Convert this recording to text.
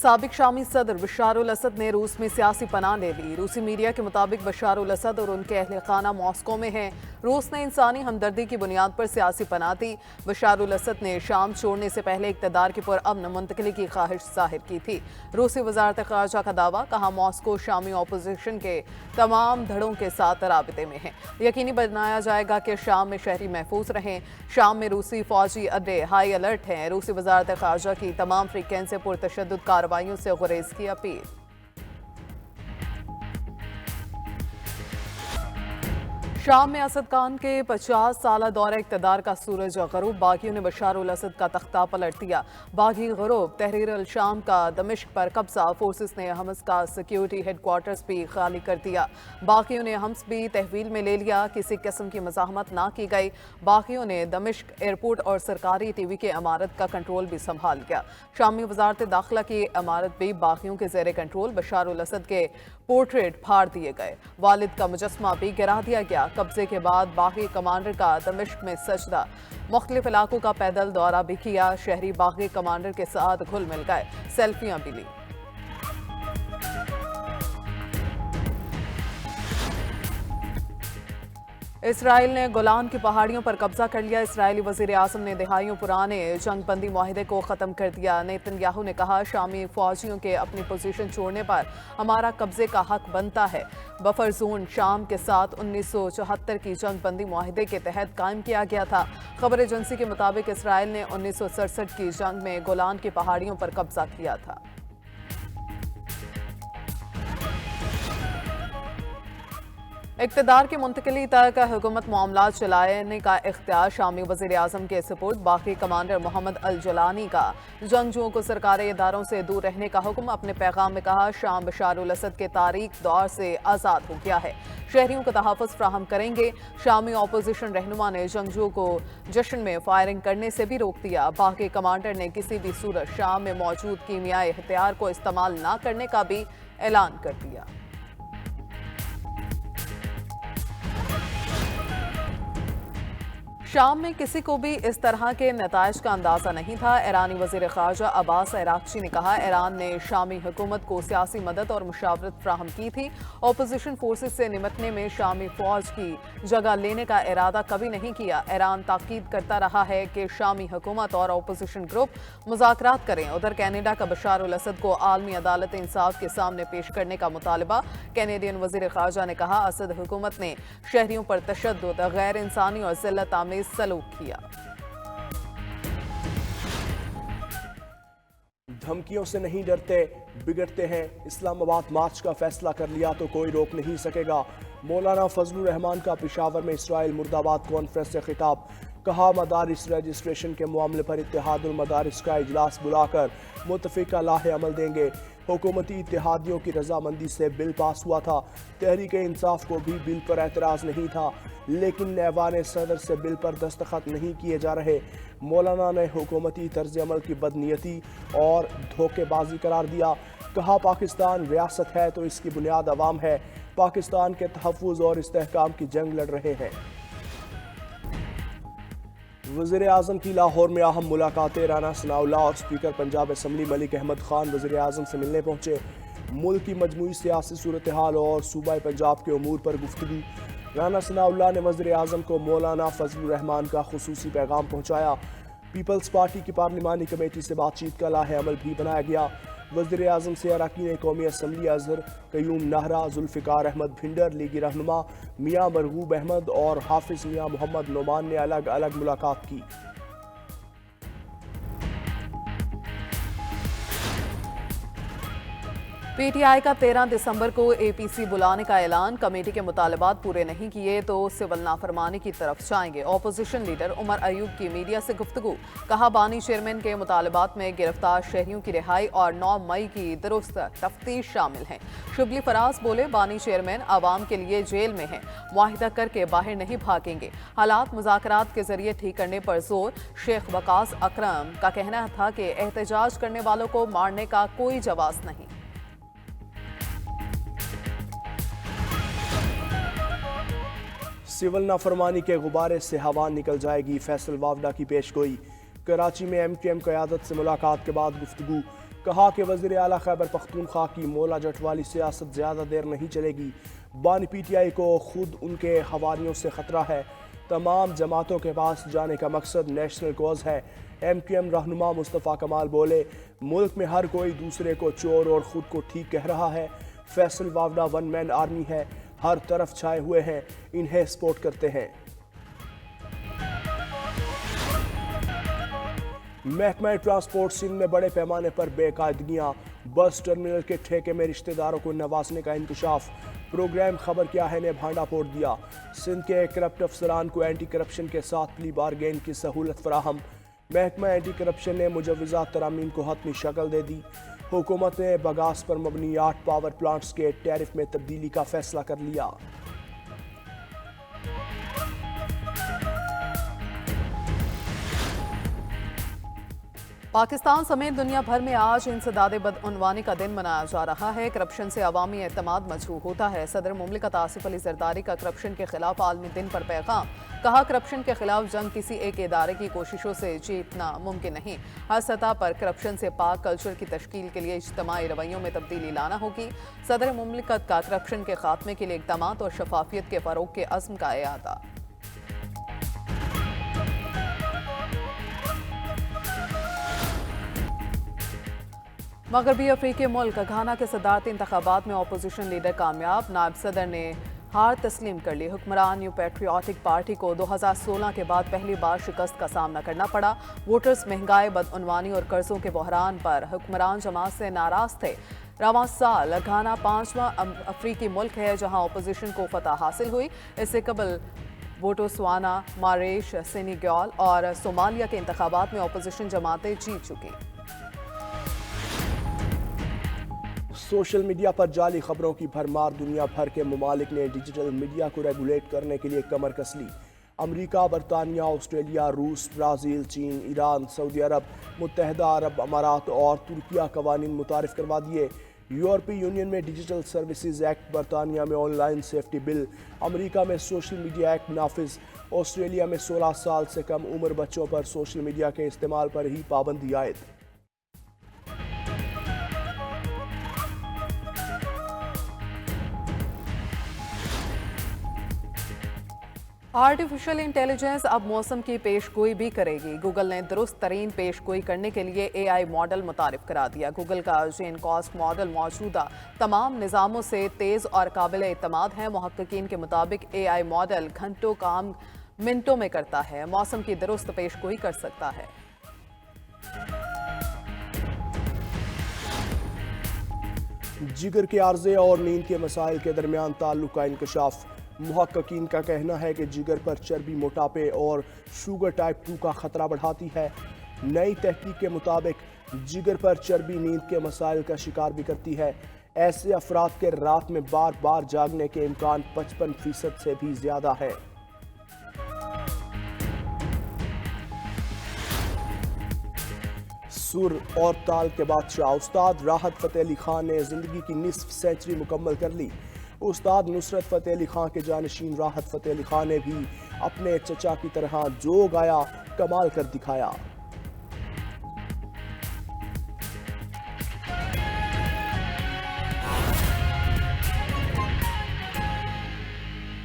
साबिक शामी सदर बशार अल असद ने रूस में सियासी पनाह ले ली। रूसी मीडिया के मुताबिक बशार अल असद और उनके अहल खाना मॉस्को में हैं। रूस ने इंसानी हमदर्दी की बुनियाद पर सियासी पनाह दी। बशार अल असद ने शाम छोड़ने से पहले इक़्तिदार की पुरअमन मुंतकली की ख्वाहिश जाहिर की थी। रूसी वज़ारत ख़ारजा का दावा, कहा मॉस्को शामी अपोजिशन के तमाम धड़ों के साथ राबिते में है। यकीनी बनाया जाएगा कि शाम में शहरी महफूज रहें। शाम में रूसी फौजी अड्डे हाई अलर्ट हैं। रूसी वज़ारत ख़ारजा की तमाम फ्रीकें से पुरतशद्दुद कार्रवाइयों से गुरेज की अपील। शाम में असद खान के 50 साला दौरे इक़्तिदार का सूरज गरूब, बागियों ने बशार अल असद का तख्ता पलट दिया। बागी गरूब तहरीर अल शाम का दमिश्क पर कब्जा, फोर्सेस ने हमस का सिक्योरिटी हेडक्वार्टर्स भी खाली कर दिया। बागियों ने हमस भी तहवील में ले लिया, किसी किस्म की मज़ाहमत ना की गई। बागियों ने दमिश्क एयरपोर्ट और सरकारी टीवी के इमारत का कंट्रोल भी संभाल लिया। शामी वज़ारत दाखिला की इमारत भी बागियों के ज़ेर कंट्रोल। बशार अल असद के पोर्ट्रेट फाड़ दिए गए, वालिद का मुजस्मा भी गिरा दिया गया। कब्जे के बाद बागी कमांडर का दमिश्क में सजदा, मुख्तलिफ इलाकों का पैदल दौरा भी किया। शहरी बागी कमांडर के साथ घुल मिल गए, सेल्फियां भी ली। इसराइल ने गोलान की पहाड़ियों पर कब्जा कर लिया। इसराइली वज़ीर आज़म ने दहाइयों पुराने जंगबंदी मुआहिदे को ख़त्म कर दिया। नेतन्याहू ने कहा, शामी फौजियों के अपनी पोजीशन छोड़ने पर हमारा कब्जे का हक बनता है। बफर जोन शाम के साथ 1974 की जंगबंदी मुआहिदे के तहत कायम किया गया था। खबर एजेंसी के मुताबिक इसराइल ने 1967 की जंग में गोलान की पहाड़ियों पर कब्जा किया था। इक़्तिदार की मुंतकली तक हुकूमत मामलात चलाने का इख्तियार शामी वज़ीर आज़म के सपुर्द। बाकी कमांडर मोहम्मद अल जलानी का जंगजुओं को सरकारी इदारों से दूर रहने का हुक्म। अपने पैगाम में कहा, शाम बशार अल असद के तारीख दौर से आज़ाद हो गया है, शहरियों को तहफ़्फ़ुज़ फ्राहम करेंगे। शामी अपोजिशन रहनुमा ने जंगजुओं को जश्न में फायरिंग करने से भी रोक दिया। बाकी कमांडर ने किसी भी सूरत शाम में मौजूद कीमियाई हथियार को इस्तेमाल न करने का भी ऐलान कर दिया। शाम में किसी को भी इस तरह के नताइज का अंदाजा नहीं था। ईरानी वज़ीर ख़ारजा अब्बास अराग़ची ने कहा, ईरान ने शामी हुकूमत को सियासी मदद और मुशावरत फ्राहम की थी। अपोजिशन फोर्सेस से निपटने में शामी फ़ौज की जगह लेने का इरादा कभी नहीं किया। ईरान ताकीद करता रहा है कि शामी हुकूमत और अपोजिशन ग्रुप मुज़ाकरात करें। उधर कैनेडा का बशार अल असद को आलमी अदालत इंसाफ के सामने पेश करने का मुतालबा। कैनेडियन वज़ीर ख़ारजा ने कहा, असद हुकूमत ने शहरियों पर तशद्दुद, गैर इंसानी और ज़िल्लत आमेज़ सलूक किया। धमकियों से नहीं डरते, बिगड़ते हैं। इस्लामाबाद मार्च का फैसला कर लिया तो कोई रोक नहीं सकेगा। मौलाना फजलुर रहमान का पेशावर में इसराइल मुर्दाबाद कॉन्फ्रेंस से खिताब। कहा, मदारिस रजिस्ट्रेशन के मामले पर इत्तेहादुल मदारिस का इजलास बुलाकर मुत्तफ़िका लाहे अमल देंगे। हुकूमती इत्तेहादियों की रजामंदी से बिल पास हुआ था। तहरीक इंसाफ को भी बिल पर एतराज़ नहीं था, लेकिन ऐवान सदर से बिल पर दस्तखत नहीं किए जा रहे। मौलाना ने हुकूमती तर्ज अमल की बदनीयती और धोखेबाजी करार दिया। कहा, पाकिस्तान रियासत है तो इसकी बुनियाद अवाम है। पाकिस्तान के तहफ़्फ़ुज़ और इस्तेहकाम की जंग लड़ रहे हैं। वज़ीर आज़म की लाहौर में अहम मुलाकातें। राना सनाउल्लाह और स्पीकर पंजाब असम्बली मलिक अहमद खान वज़ीर आज़म से मिलने पहुँचे। मुल्क की मजमूई सियासी सूरत हाल और सूबा पंजाब के अमूर पर गुफ्तगू। राना सनाउल्लाह ने वज़ीर आज़म को मौलाना फजलुर रहमान का खुसूसी पैगाम पहुँचाया। पीपल्स पार्टी की पार्लिमानी कमेटी से बातचीत का लाहे अमल भी बनाया गया। वज़ीर आज़म से अरकान कौमी असम्बली अज़हर क़य्यूम नाहरा, जुल्फ़िकार अहमद भिंडर, लीगी रहनुमा मियाँ मरगूब अहमद और हाफिज़ मियाँ मोहम्मद नोमान ने अलग अलग मुलाकात की। पीटीआई का 13 दिसंबर को एपीसी बुलाने का ऐलान। कमेटी के मुतालबात पूरे नहीं किए तो सिविल नाफरमानी की तरफ जाएंगे। अपोजिशन लीडर उमर अयूब की मीडिया से गुफ्तगू। कहा, बानी चेयरमैन के मुतालबात में गिरफ्तार शहरियों की रिहाई और 9 मई की दुरुस्त तफ्तीश शामिल हैं। शुबली फराज बोले, बानी चेयरमैन आवाम के लिए जेल में हैं, मुआहिदा करके बाहर नहीं भागेंगे। हालात मुज़ाकरात के जरिए ठीक करने पर जोर। शेख वकास अकरम का कहना था कि एहतजाज करने वालों को मारने का कोई जवाज नहीं। सिविल नाफरमानी के गुब्बारे से हवा निकल जाएगी। फैसल वावडा की पेशगोई। कराची में एमक्यूएम क़यादत से मुलाकात के बाद गुफ्तगू। کہا کہ وزیر اعلیٰ خیبر پختونخوا کی مولا جٹ والی سیاست زیادہ دیر نہیں چلے گی۔ بانی پی ٹی آئی کو خود ان کے حواریوں سے خطرہ ہے۔ تمام جماعتوں کے پاس جانے کا مقصد نیشنل کوز ہے۔ ایم کیو ایم رہنما مصطفیٰ کمال بولے، ملک میں ہر کوئی دوسرے کو چور اور خود کو ٹھیک کہہ رہا ہے۔ Faisal Vawda one man army ہے، ہر طرف چھائے ہوئے ہیں، انہیں سپورٹ کرتے ہیں۔ محکمہ ٹرانسپورٹ سندھ میں بڑے پیمانے پر بے قاعدگیاں، بس ٹرمینل کے ٹھیکے میں رشتہ داروں کو نوازنے کا انکشاف۔ پروگرام خبر کیا ہے نے بھانڈا پھوڑ دیا۔ سندھ کے کرپٹ افسران کو اینٹی کرپشن کے ساتھ پلی بارگین کی سہولت فراہم۔ محکمہ اینٹی کرپشن نے مجوزہ ترامیم کو حتمی شکل دے دی۔ حکومت نے بگاس پر مبنی 8 پاور پلانٹس کے ٹیرف میں تبدیلی کا فیصلہ کر لیا۔ پاکستان سمیت دنیا بھر میں آج انسداد بدعنوانی کا دن منایا جا رہا ہے۔ کرپشن سے عوامی اعتماد مجروح ہوتا ہے۔ صدر مملکت آصف علی زرداری کا کرپشن کے خلاف عالمی دن پر پیغام۔ کہا کرپشن کے خلاف جنگ کسی ایک ادارے کی کوششوں سے جیتنا ممکن نہیں۔ ہر سطح پر کرپشن سے پاک کلچر کی تشکیل کے لیے اجتماعی رویوں میں تبدیلی لانا ہوگی۔ صدر مملکت کا کرپشن کے خاتمے کے لیے اقدامات اور شفافیت کے فروغ کے عزم کا اعادہ۔ مغربی افریقی ملک گھانا کے صدارتی انتخابات میں اپوزیشن لیڈر کامیاب، نائب صدر نے ہار تسلیم کر لی۔ حکمران نیو پیٹریوٹک پارٹی کو 2016 کے بعد پہلی بار شکست کا سامنا کرنا پڑا۔ ووٹرز مہنگائی، بدعنوانی اور قرضوں کے بحران پر حکمران جماعت سے ناراض تھے۔ رواں سال گھانا 5واں افریقی ملک ہے جہاں اپوزیشن کو فتح حاصل ہوئی۔ اس سے قبل بوٹسوانا، ماریش، سینیگال اور صومالیہ کے انتخابات میں اپوزیشن جماعتیں جیت چکی۔ سوشل میڈیا پر جعلی خبروں کی بھرمار، دنیا بھر کے ممالک نے ڈیجیٹل میڈیا کو ریگولیٹ کرنے کے لیے کمر کس لی۔ امریکہ، برطانیہ، آسٹریلیا، روس، برازیل، چین، ایران، سعودی عرب، متحدہ عرب امارات اور ترکیہ قوانین متعارف کروا دیے۔ یورپی یونین میں ڈیجیٹل سروسز ایکٹ، برطانیہ میں آن لائن سیفٹی بل، امریکہ میں سوشل میڈیا ایکٹ نافذ، آسٹریلیا میں 16 سال سے کم عمر بچوں پر سوشل میڈیا کے استعمال پر ہی پابندی عائد۔ آرٹیفیشل انٹیلیجنس اب موسم کی پیش گوئی بھی کرے گی۔ گوگل نے درست ترین پیش گوئی کرنے کے لیے اے آئی ماڈل متعارف کرا دیا۔ گوگل کا جین کاسٹ ماڈل موجودہ تمام نظاموں سے تیز اور قابل اعتماد ہے۔ محققین کے مطابق اے آئی ماڈل گھنٹوں کام منٹوں میں کرتا ہے، موسم کی درست پیش گوئی کر سکتا ہے۔ جگر کے عارضے اور نیند کے مسائل کے درمیان تعلق کا انکشاف۔ محققین کا کہنا ہے کہ جگر پر چربی موٹاپے اور شوگر ٹائپ 2 کا خطرہ بڑھاتی ہے۔ نئی تحقیق کے مطابق جگر پر چربی نیند کے مسائل کا شکار بھی کرتی ہے۔ ایسے افراد کے رات میں بار بار جاگنے کے امکان 55% سے بھی زیادہ ہے۔ سر اور تال کے بادشاہ استاد راحت فتح علی خان نے زندگی کی نصف سینچری مکمل کر لی۔ استاد نصرت فتح علی خان کے جانشین راحت فتح علی خان نے بھی اپنے چچا کی طرح جو گایا کمال کر دکھایا۔